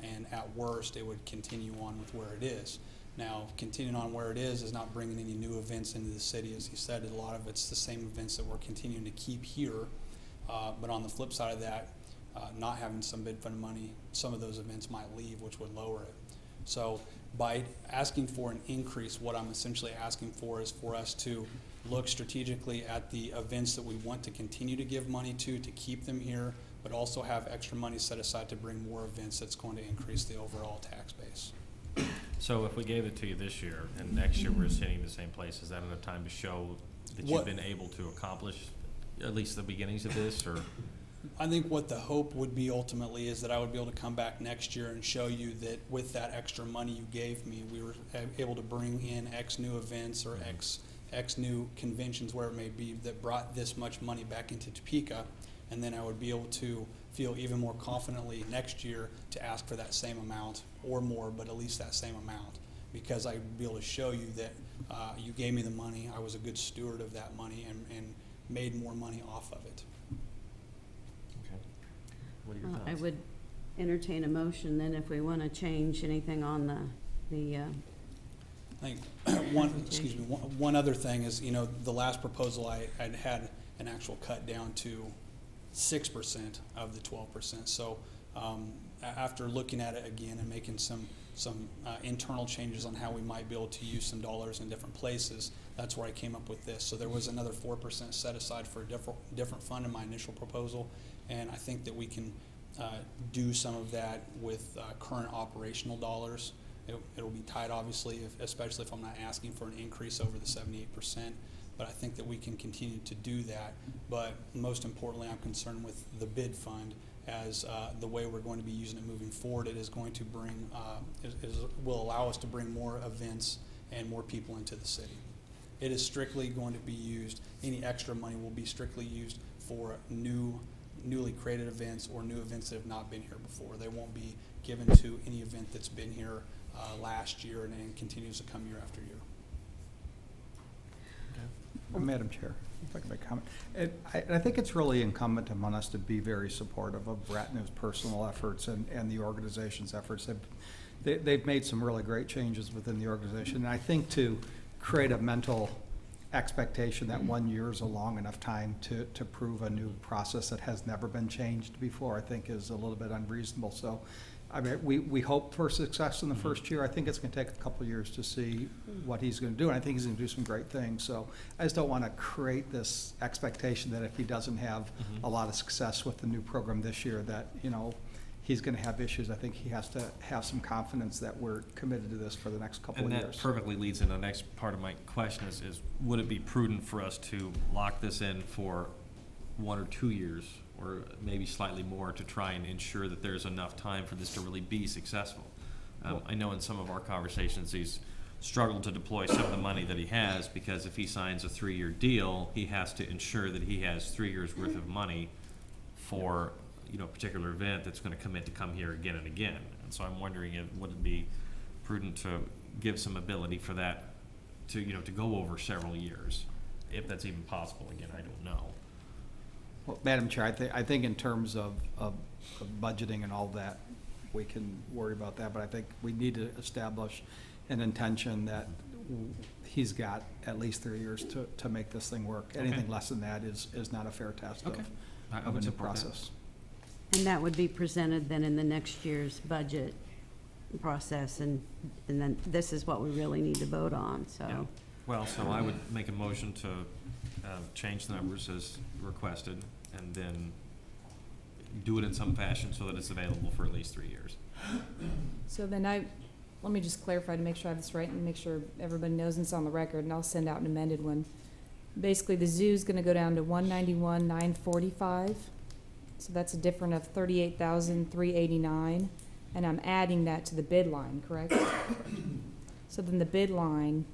and at worst, it would continue on with where it is. Now, continuing on where it is not bringing any new events into the city. As he said, a lot of it's the same events that we're continuing to keep here, but on the flip side of that, not having some bid fund money, some of those events might leave, which would lower it. So by asking for an increase, what I'm essentially asking for is for us to look strategically at the events that we want to continue to give money to keep them here, but also have extra money set aside to bring more events that's going to increase the overall tax base. So if we gave it to you this year and next year we're sitting in the same place, is that enough time to show that you've been able to accomplish at least the beginnings of this, or? I think what the hope would be ultimately is that I would be able to come back next year and show you that with that extra money you gave me, we were able to bring in X new events or X new conventions, where it may be, that brought this much money back into Topeka, and then I would be able to feel even more confidently next year to ask for that same amount or more, but at least that same amount, because I'd be able to show you that you gave me the money, I was a good steward of that money, and made more money off of it. Okay. What are your I thoughts? would entertain a motion then if we want to change anything on the I think one other thing is, you know, the last proposal I'd had an actual cut down to 6% of the 12%. So after looking at it again and making some internal changes on how we might be able to use some dollars in different places, that's where I came up with this. So there was another 4% set aside for a different fund in my initial proposal, and I think that we can do some of that with current operational dollars. It'll be tight, obviously, especially if I'm not asking for an increase over the 78%, but I think that we can continue to do that. But most importantly, I'm concerned with the bid fund, as the way we're going to be using it moving forward. It is going to bring, will allow us to bring more events and more people into the city. It is strictly going to be used, any extra money will be strictly used for new newly created events or new events that have not been here before. They won't be given to any event that's been here last year and continues to come year after year. Madam Chair, if I can make a comment. I think it's really incumbent upon us to be very supportive of Brett and his personal efforts and the organization's efforts. They've made some really great changes within the organization. And I think to create a mental expectation that 1 year is a long enough time to prove a new process that has never been changed before, I think is a little bit unreasonable. So, I mean, we hope for success in the first year. I think it's going to take a couple of years to see what he's going to do, and I think he's going to do some great things. So I just don't want to create this expectation that if he doesn't have a lot of success with the new program this year, that, you know, he's going to have issues. I think he has to have some confidence that we're committed to this for the next couple of years. And that perfectly leads into the next part of my question is would it be prudent for us to lock this in for 1 or 2 years, or maybe slightly more, to try and ensure that there's enough time for this to really be successful? I know in some of our conversations he's struggled to deploy some of the money that he has, because if he signs a 3-year deal, he has to ensure that he has 3 years worth of money for, you know, a particular event that's going to commit to come here again and again. And so I'm wondering if would it be prudent to give some ability for that to, you know, to go over several years, if that's even possible. Again, I don't know. Well, Madam Chair, I think in terms of budgeting and all that, we can worry about that, but I think we need to establish an intention that he's got at least 3 years to make this thing work. Anything less than that is not a fair test of a new process. And that would be presented then in the next year's budget process, and then this is what we really need to vote on, so. Yeah. Well, so I would make a motion to change the numbers as requested, and then do it in some fashion so that it's available for at least 3 years. So then let me just clarify to make sure I have this right and make sure everybody knows it's on the record, and I'll send out an amended one. Basically, the zoo's gonna go down to 191,945. So that's a difference of 38,389, and I'm adding that to the bid line, correct? So then the bid line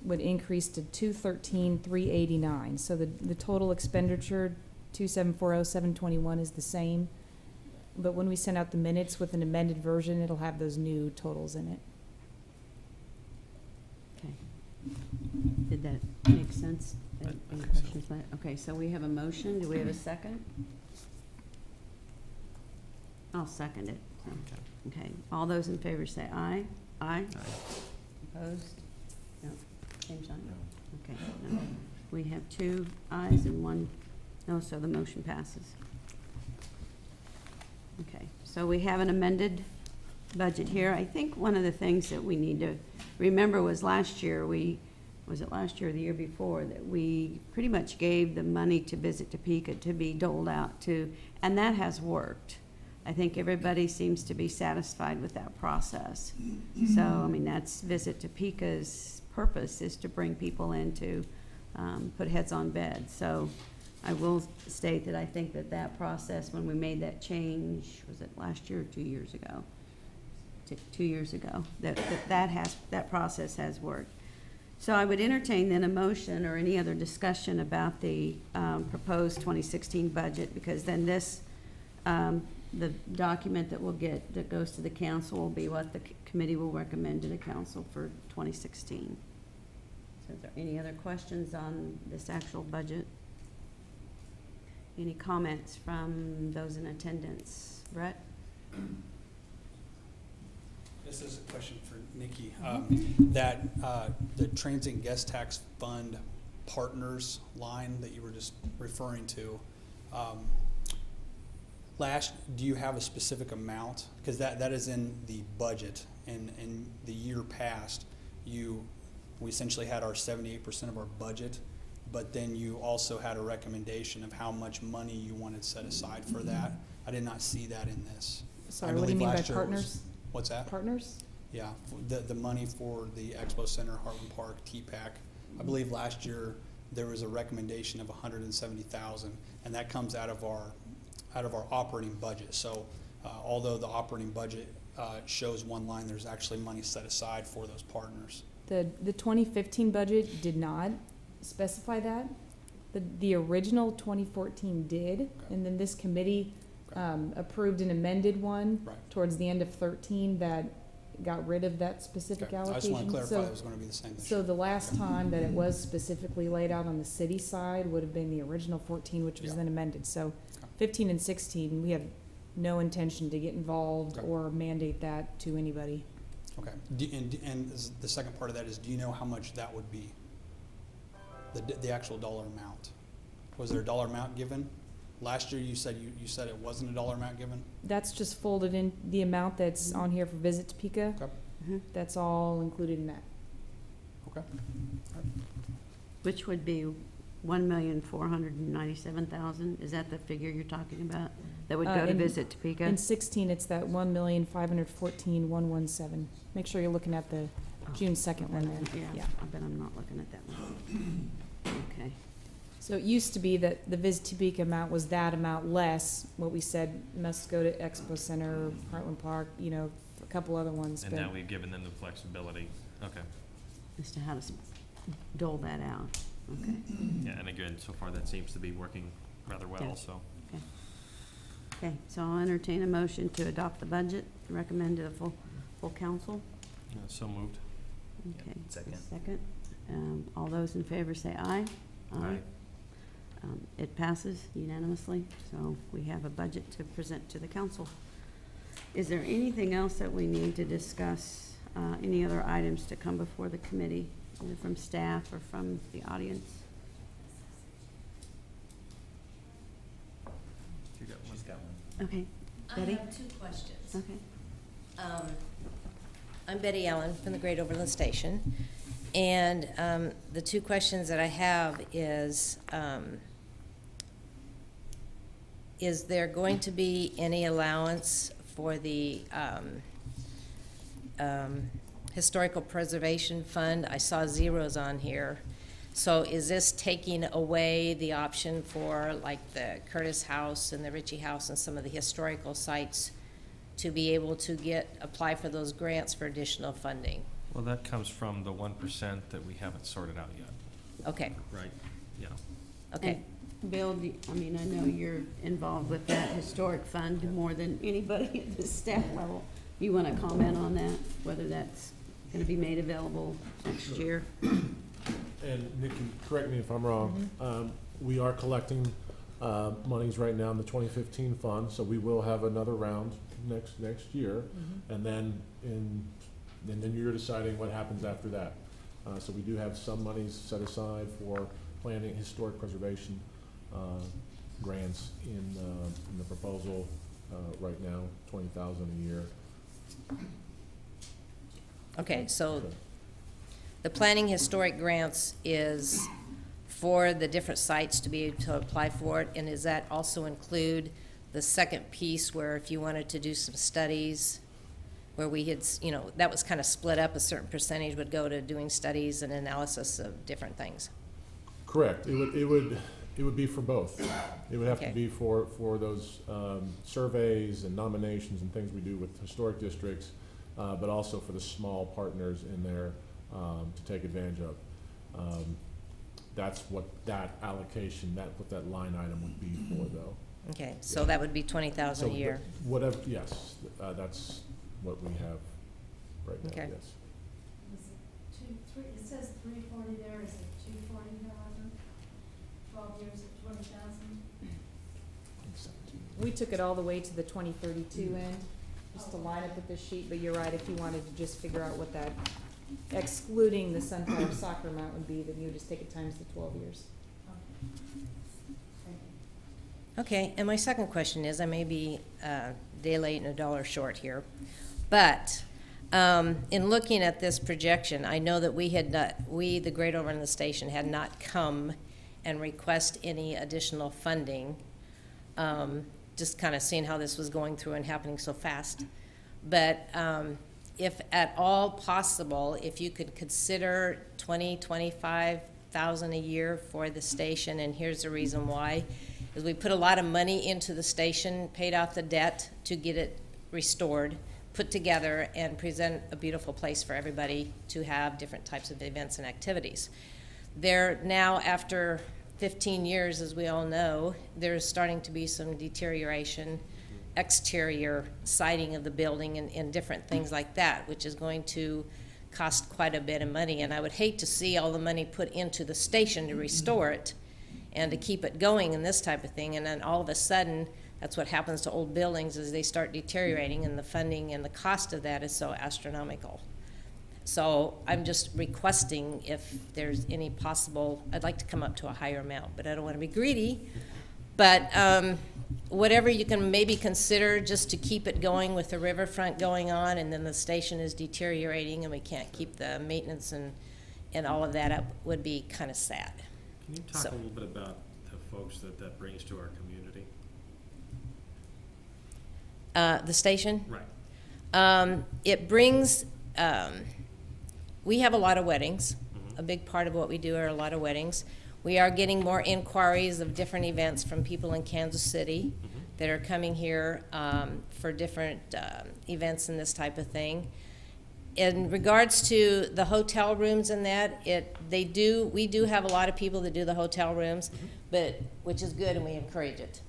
would increase to 213,389. So the total expenditure, 2,740,721, is the same. But when we send out the minutes with an amended version, it'll have those new totals in it. Okay. Did that make sense? I Any think so. questions on that? Okay, so we have a motion. Do we have a second? I'll second it. So, okay. All those in favor say aye. Aye? Opposed? No. Same sign? No. Okay. No. We have 2 ayes and 1 no, so the motion passes. Okay, so we have an amended budget here. I think one of the things that we need to remember was last year, was it last year or the year before, that we pretty much gave the money to Visit Topeka to be doled out to, and that has worked. I think everybody seems to be satisfied with that process. So, I mean, that's Visit Topeka's purpose, is to bring people in to put heads on beds. So I will state that I think that process, when we made that change, was it last year or 2 years ago? 2 years ago, that process has worked. So I would entertain then a motion or any other discussion about the proposed 2016 budget, because then this, the document that we'll get that goes to the council will be what the committee will recommend to the council for 2016. So is there any other questions on this actual budget? Any comments from those in attendance? Brett? This is a question for Nikki. The Transient Guest Tax Fund Partners line that you were just referring to, do you have a specific amount? Because that is in the budget, and in the year past, we essentially had our 78% of our budget, but then you also had a recommendation of how much money you wanted set aside for that. I did not see that in this. Sorry, what do you mean by last year it was- partners? What's that? Partners? Yeah, the money for the Expo Center, Heartland Park, TPAC. I believe last year there was a recommendation of 170,000, and that comes out of our operating budget. So although the operating budget shows one line, there's actually money set aside for those partners. The 2015 budget did not specify that. The original 2014 did, and then this committee approved an amended one Right. towards the end of 13 that got rid of that specific Okay. I allocation. just want to clarify So- it was going to be the same this So year. the last time that it was specifically laid out on the city side would have been the original 14, which was Yeah. then amended. So Okay. 15 and 16, we have no intention to get involved Okay. or mandate that to anybody. Okay. And the second part of that is, do you know how much that would be? The actual dollar amount? Was there a dollar amount given? Last year you said it wasn't a dollar amount given? That's just folded in the amount that's on here for Visit Topeka. Okay. Mhm. That's all included in that. Okay. Which would be 1,497,000. Is that the figure you're talking about? That would go to In- Visit Topeka? In 16, it's that 1,514,117. Make sure you're looking at the June 2nd one there. Yeah, I bet I'm not looking at that one. Okay. So it used to be that the Visit Topeka amount was that amount less, what we said must go to Expo Center, Heartland Park, you know, a couple other ones. And but- now we've given them the flexibility. Okay. As to how to dole that out. Okay. Yeah, and again, so far that seems to be working rather well, Yeah. so. Okay, so I'll entertain a motion to adopt the budget, recommend to the full council. So moved. Okay. Second. Second. All those in favor say aye. Aye. It passes unanimously, so we have a budget to present to the council. Is there anything else that we need to discuss? Any other items to come before the committee, either from staff or from the audience? You got one? She's got one. Okay, I Betty? have two questions. Okay. I'm Betty Allen from the Great Overland Station, and the two questions that I have is there going to be any allowance for the Historical Preservation Fund? I saw zeros on here. So is this taking away the option for like the Curtis House and the Ritchie House and some of the historical sites to be able to apply for those grants for additional funding? Well, that comes from the 1% that we haven't sorted out yet, Okay, right? Yeah. okay. And Bill, I mean, I know you're involved with that historic fund more than anybody at the staff level. You want to comment on that, whether that's going to be made available next year? And Nikki, correct me if I'm wrong, we are collecting monies right now in the 2015 fund, so we will have another round next year. And then then you're deciding what happens after that. So we do have some monies set aside for planning, historic preservation grants in the proposal right now, 20,000 a year. Okay, so the planning historic grants is for the different sites to be able to apply for it, and does that also include the second piece where if you wanted to do some studies, where we had, that was kind of split up, a certain percentage would go to doing studies and analysis of different things? Correct. It would be for both. It would have to Okay. be for those surveys and nominations and things we do with historic districts, but also for the small partners in there to take advantage of. That's what that allocation, what that line item would be for, though. Okay, so that would be 20,000 a So year. whatever, yes, that's what we have right now, Okay. yes. Is it it says 340 there, is it 240,000? 12 years at 20,000? We took it all the way to the 2032 end, just to line up with this sheet, but you're right, if you wanted to just figure out what that, excluding the Sunflower Soccer amount would be, then you would just take it times the 12 years. Okay, and my second question is, I may be a day late and a dollar short here, but in looking at this projection, I know that the Great Overland Station had not come and request any additional funding, just kind of seeing how this was going through and happening so fast. But if at all possible, if you could consider 25,000 a year for the station, and here's the reason why, is we put a lot of money into the station, paid off the debt to get it restored, put together, and present a beautiful place for everybody to have different types of events and activities. They're now, after 15 years, as we all know, there's starting to be some deterioration, exterior siding of the building and different things like that, which is going to cost quite a bit of money. And I would hate to see all the money put into the station to restore it and to keep it going and this type of thing. And then all of a sudden, that's what happens to old buildings, is they start deteriorating, and the funding and the cost of that is so astronomical. So I'm just requesting if there's any possible, I'd like to come up to a higher amount, but I don't want to be greedy. But whatever you can maybe consider just to keep it going with the riverfront going on, and then the station is deteriorating and we can't keep the maintenance and all of that up, would be kind of sad. Can you talk a little bit about the folks that brings to our community? The station? Right. It brings, we have a lot of weddings. A big part of what we do are a lot of weddings. We are getting more inquiries of different events from people in Kansas City that are coming here for different events and this type of thing. In regards to the hotel rooms and that, we do have a lot of people that do the hotel rooms, but which is good and we encourage it.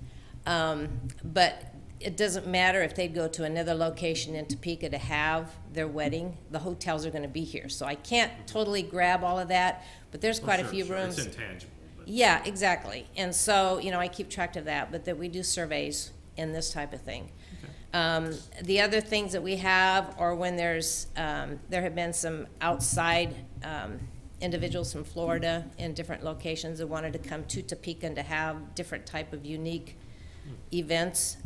But it doesn't matter if they go to another location in Topeka to have their wedding, the hotels are going to be here. So I can't totally grab all of that, but there's quite a few rooms. It's intangible. But yeah, exactly. And so, you know, I keep track of that, but that we do surveys in this type of thing. Okay. The other things that we have are when there's, there have been some outside individuals from Florida in different locations that wanted to come to Topeka and to have different type of unique events,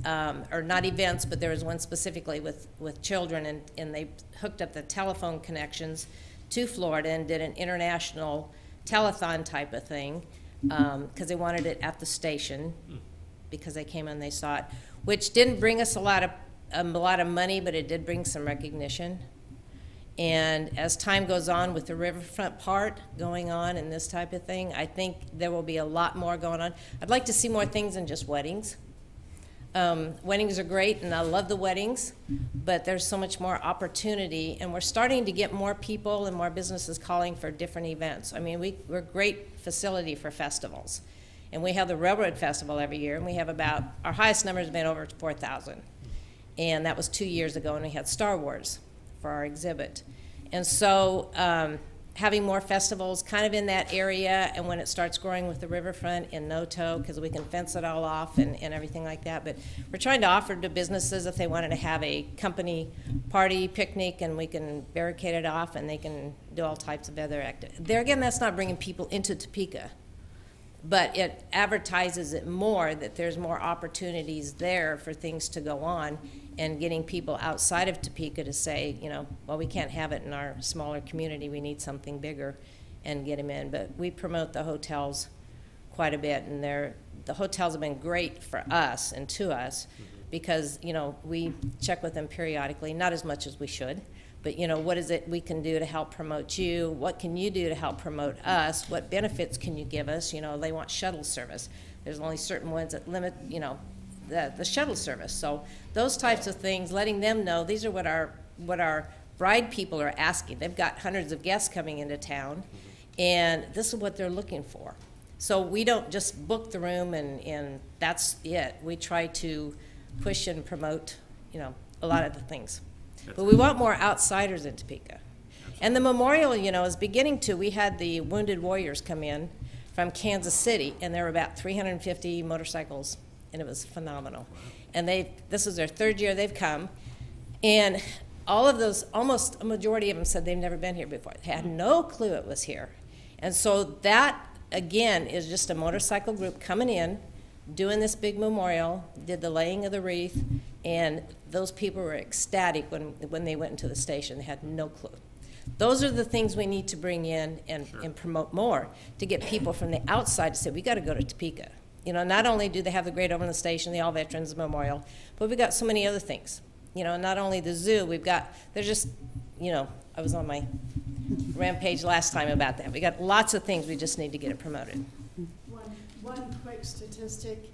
or not events, but there was one specifically with children, and they hooked up the telephone connections to Florida and did an international telethon type of thing, because they wanted it at the station, because they came and they saw it, which didn't bring us a lot of money, but it did bring some recognition. And as time goes on with the riverfront part going on and this type of thing, I think there will be a lot more going on. I'd like to see more things than just weddings. Weddings are great, and I love the weddings, but there's so much more opportunity, and we're starting to get more people and more businesses calling for different events. I mean, we're a great facility for festivals, and we have the Railroad Festival every year, and we have about, our highest number has been over 4,000, and that was 2 years ago, and we had Star Wars for our exhibit. And so having more festivals kind of in that area, and when it starts growing with the riverfront in Noto, because we can fence it all off and everything like that. But we're trying to offer to businesses if they wanted to have a company party, picnic, and we can barricade it off and they can do all types of other activities. There again, that's not bringing people into Topeka, but it advertises it more, that there's more opportunities there for things to go on, and getting people outside of Topeka to say, you know, well, we can't have it in our smaller community, we need something bigger, and get them in. But we promote the hotels quite a bit, and the hotels have been great for us and to us, because, you know, we check with them periodically, not as much as we should, but, you know, what is it we can do to help promote you? What can you do to help promote us? What benefits can you give us? You know, they want shuttle service. There's only certain ones that limit, you know, the shuttle service. So those types of things, letting them know these are what our bride people are asking. They've got hundreds of guests coming into town, and this is what they're looking for. So we don't just book the room and that's it. We try to push and promote, you know, a lot of the things. But we want more outsiders in Topeka. And the memorial, you know, is beginning to, we had the Wounded Warriors come in from Kansas City, and there were about 350 motorcycles, and it was phenomenal. And this is their third year they've come, and all of those, almost a majority of them said they've never been here before. They had no clue it was here. And so that, again, is just a motorcycle group coming in, doing this big memorial, did the laying of the wreath, and those people were ecstatic when they went into the station. They had no clue. Those are the things we need to bring in and promote more, to get people from the outside to say, we got to go to Topeka. You know, not only do they have the Great Overland Station, the All Veterans Memorial, but we've got so many other things. You know, not only the zoo, there's just, you know, I was on my rampage last time about that. We got lots of things, we just need to get it promoted. One quick statistic,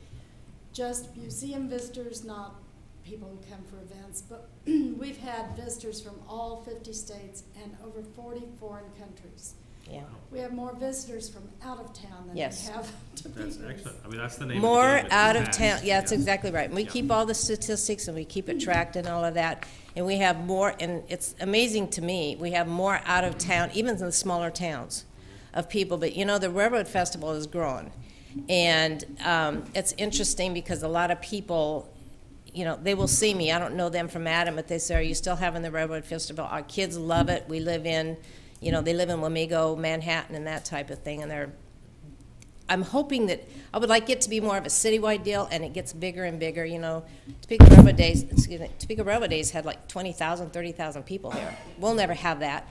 just museum visitors, not people who come for events, but we've had visitors from all 50 states and over 40 foreign countries. Yeah. We have more visitors from out of town than we Yes. have to That's Topeka. excellent. I mean, that's the name More of the game. out of It's town, fast. yeah, that's exactly right. And we Yeah. keep all the statistics and we keep it tracked and all of that. And we have more, and it's amazing to me, we have more out of town, even in the smaller towns, of people. But you know, the Railroad Festival has grown. And it's interesting because a lot of people, you know, they will see me. I don't know them from Adam, but they say, "Are you still having the Railroad Festival?" Our kids love it. We live in, you know, they live in Wamego, Manhattan, and that type of thing. And I'm hoping that I would like it to be more of a citywide deal, and it gets bigger and bigger. You know, Topeka Railroad Days had like 20,000, 30,000 people there. We'll never have that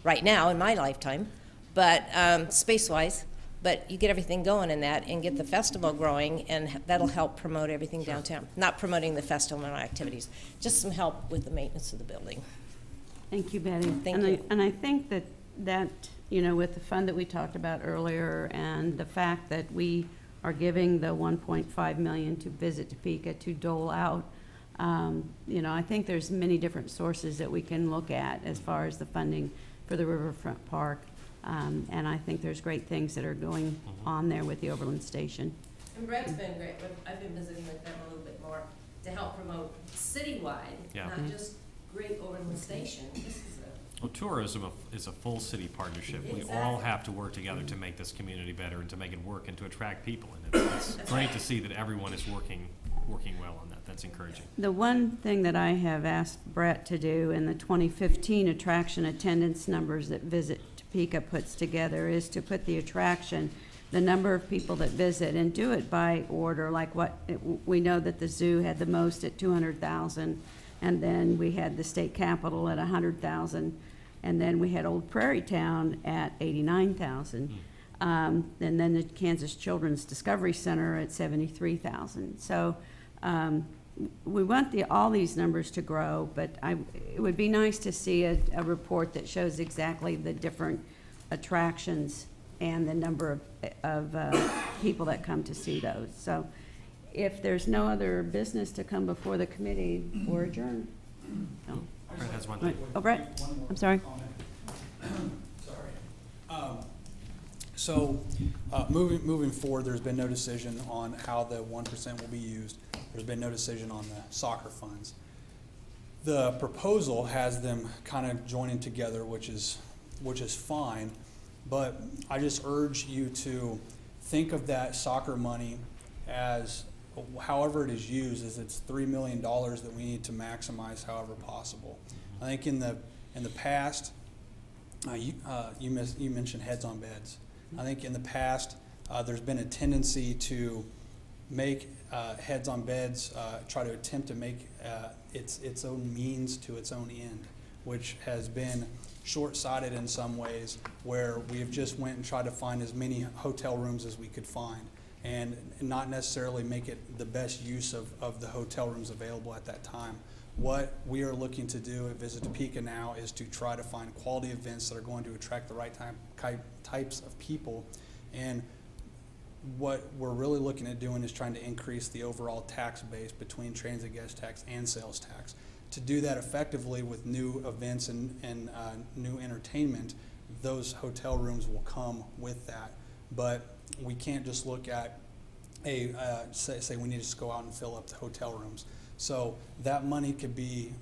right now in my lifetime, but space-wise. But you get everything going in that and get the festival growing, and that'll help promote everything downtown. Not promoting the festival and activities, just some help with the maintenance of the building. Thank you, Betty. Thank And you. and I think that, you know, with the fund that we talked about earlier and the fact that we are giving the 1.5 million to Visit Topeka to dole out, you know, I think there's many different sources that we can look at as far as the funding for the Riverfront Park. And I think there's great things that are going on there with the Overland Station. And Brett's been great. I've been visiting with them a little bit more to help promote citywide, Yeah. not just Great Overland Station. This is Well, tourism is a full city partnership. We all Exactly. have to work together to make this community better and to make it work and to attract people. And it's great to see that everyone is working well on that. That's encouraging. The one thing that I have asked Brett to do in the 2015 attraction attendance numbers that Visit Topeka puts together is to put the attraction, the number of people that visit, and do it by order, like we know that the zoo had the most at 200,000, and then we had the state capitol at 100,000, and then we had Old Prairie Town at 89,000. And then the Kansas Children's Discovery Center at 73,000. So we want all these numbers to grow, but it would be nice to see a report that shows exactly the different attractions and the number of people that come to see those. So if there's no other business to come before the committee, we're adjourned. No. Brett has one thing. Oh, Brett, I'm sorry. Sorry. So, moving forward, there's been no decision on how the 1% will be used. There's been no decision on the soccer funds. The proposal has them kind of joining together, which is fine, but I just urge you to think of that soccer money as, however it is used, as it's $3 million that we need to maximize however possible. I think in the past, you mentioned heads on beds. I think in the past, there's been a tendency to make heads on beds, try to attempt to make its own means to its own end, which has been short-sighted in some ways, where we have just went and tried to find as many hotel rooms as we could find and not necessarily make it the best use of the hotel rooms available at that time. What we are looking to do at Visit Topeka now is to try to find quality events that are going to attract the right types of people. And what we're really looking at doing is trying to increase the overall tax base between transit guest tax and sales tax. To do that effectively with new events and new entertainment, those hotel rooms will come with that. But we can't just look at say we need to just go out and fill up the hotel rooms. So that money could be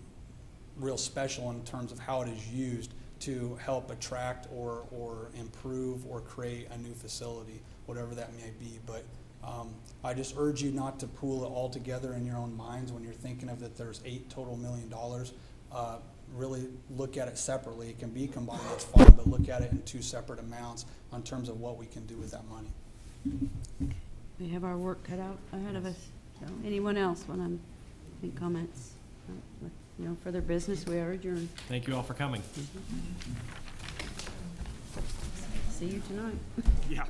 real special in terms of how it is used to help attract or improve or create a new facility, whatever that may be. But I just urge you not to pool it all together in your own minds when you're thinking of that there's $8 total million. Really look at it separately. It can be combined, that's fine, but look at it in two separate amounts in terms of what we can do with that money. We have our work cut out ahead of us. So anyone else want to make comments? With no further business, we are adjourned. Thank you all for coming. See you tonight. Yeah.